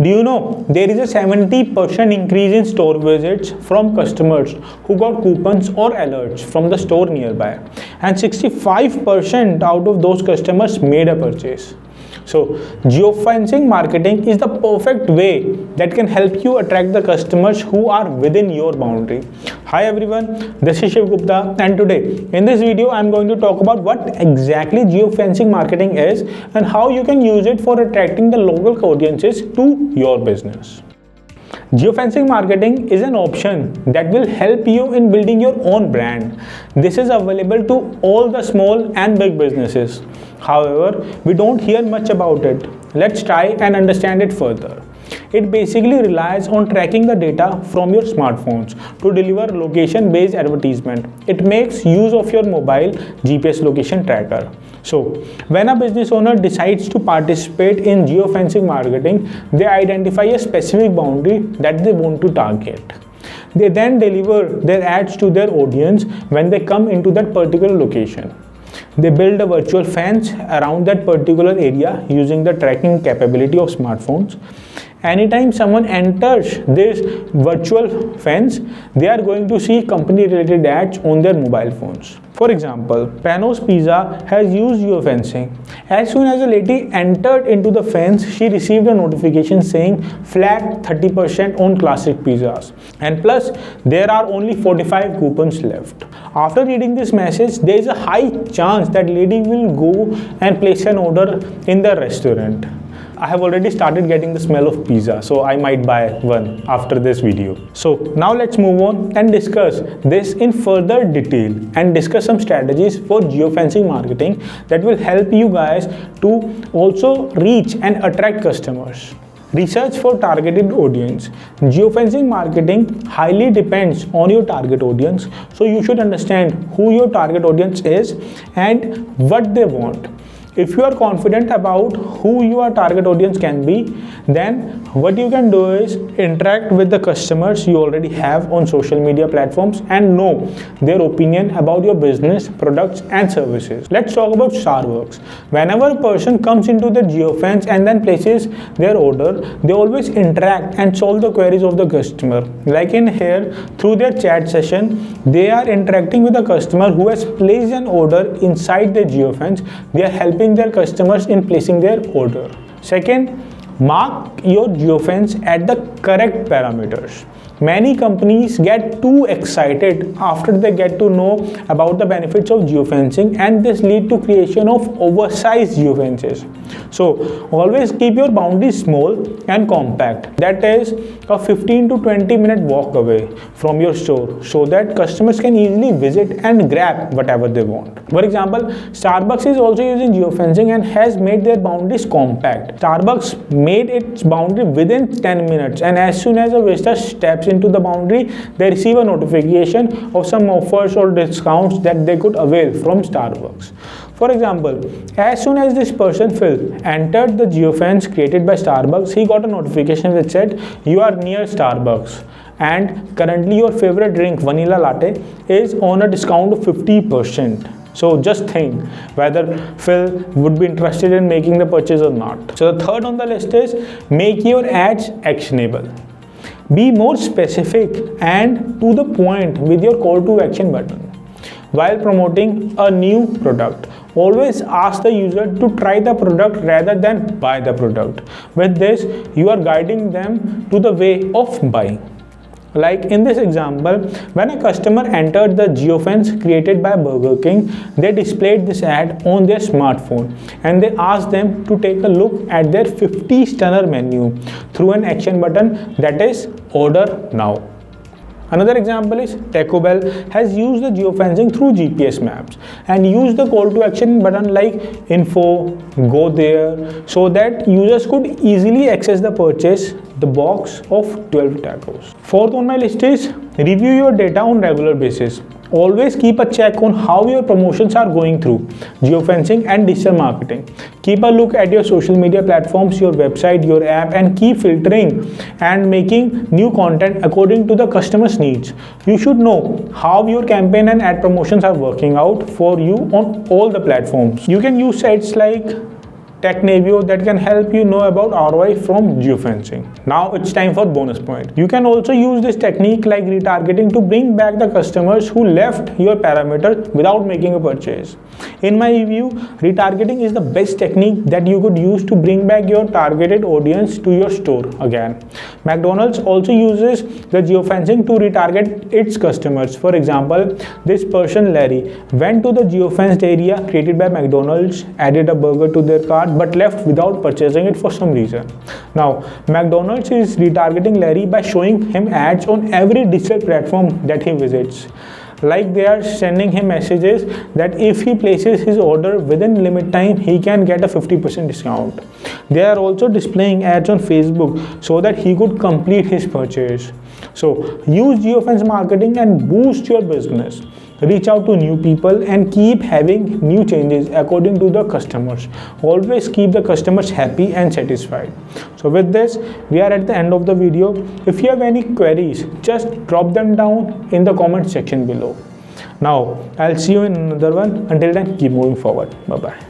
Do you know there is a 70% increase in store visits from customers who got coupons or alerts from the store nearby, and 65% out of those customers made a purchase. So, geofencing marketing is the perfect way that can help you attract the customers who are within your boundary. Hi everyone, this is Shiv Gupta, and today in this video I am going to talk about what exactly geofencing marketing is and how you can use it for attracting the local audiences to your business. Geofencing marketing is an option that will help you in building your own brand. This is available to all the small and big businesses. However, we don't hear much about it. Let's try and understand it further. It basically relies on tracking the data from your smartphones to deliver location-based advertisement. It makes use of your mobile GPS location tracker. So, when a business owner decides to participate in geofencing marketing, they identify a specific boundary that they want to target. They then deliver their ads to their audience when they come into that particular location. They build a virtual fence around that particular area using the tracking capability of smartphones. Anytime someone enters this virtual fence, they are going to see company related ads on their mobile phones. For example, Panos Pizza has used geofencing. As soon as a lady entered into the fence, she received a notification saying flat 30% on classic pizzas. And plus, there are only 45 coupons left. After reading this message, there is a high chance that lady will go and place an order in the restaurant. I have already started getting the smell of pizza, so I might buy one after this video. So now let's move on and discuss this in further detail and discuss some strategies for geofencing marketing that will help you guys to also reach and attract customers. Research for targeted audience. Geofencing marketing highly depends on your target audience, so you should understand who your target audience is and what they want. If you are confident about who your target audience can be, then what you can do is interact with the customers you already have on social media platforms and know their opinion about your business, products and services. Let's talk about Starbucks. Whenever a person comes into the geofence and then places their order, they always interact and solve the queries of the customer. Like in here, through their chat session, they are interacting with the customer who has placed an order inside the geofence. They are helping their customers in placing their order. Second, mark your geofence at the correct parameters. Many companies get too excited after they get to know about the benefits of geofencing, and this lead to creation of oversized geofences. So always keep your boundaries small and compact, that is a 15 to 20 minute walk away from your store, so that customers can easily visit and grab whatever they want. For example, Starbucks is also using geofencing and has made their boundaries compact. Starbucks made its boundary within 10 minutes, and as soon as a visitor steps into the boundary, they receive a notification of some offers or discounts that they could avail from Starbucks. For example, as soon as this person Phil entered the geofence created by Starbucks, he got a notification that said you are near Starbucks and currently your favorite drink vanilla latte is on a discount of 50%. So just think whether Phil would be interested in making the purchase or not. So the third on the list is make your ads actionable. Be more specific and to the point with your call to action button. While promoting a new product, always ask the user to try the product rather than buy the product. With this, you are guiding them to the way of buying. Like in this example, when a customer entered the geofence created by Burger King, they displayed this ad on their smartphone and they asked them to take a look at their 50 stunner menu through an action button that is order now. Another example is Taco Bell has used the geofencing through GPS maps and used the call to action button like info, go there, so that users could easily access the purchase the box of 12 tacos. Fourth on my list is review your data on regular basis. Always keep a check on how your promotions are going through geofencing and digital marketing. Keep a look at your social media platforms, your website, your app, and keep filtering and making new content according to the customer's needs. You should know how your campaign and ad promotions are working out for you on all the platforms. You can use sites like TechNavio that can help you know about ROI from geofencing. Now it's time for bonus point. You can also use this technique like retargeting to bring back the customers who left your parameter without making a purchase. In my view, retargeting is the best technique that you could use to bring back your targeted audience to your store again. McDonald's also uses the geofencing to retarget its customers. For example, this person Larry went to the geofenced area created by McDonald's, added a burger to their cart but left without purchasing it for some reason. Now, McDonald's is retargeting Larry by showing him ads on every digital platform that he visits. Like they are sending him messages that if he places his order within limit time, he can get a 50% discount. They are also displaying ads on Facebook so that he could complete his purchase. So use geofence marketing and boost your business. Reach out to new people and keep having new changes according to the customers. Always keep the customers happy and satisfied. So with this, we are at the end of the video. If you have any queries, just drop them down in the comment section below. Now, I'll see you in another one. Until then, keep moving forward. Bye-bye.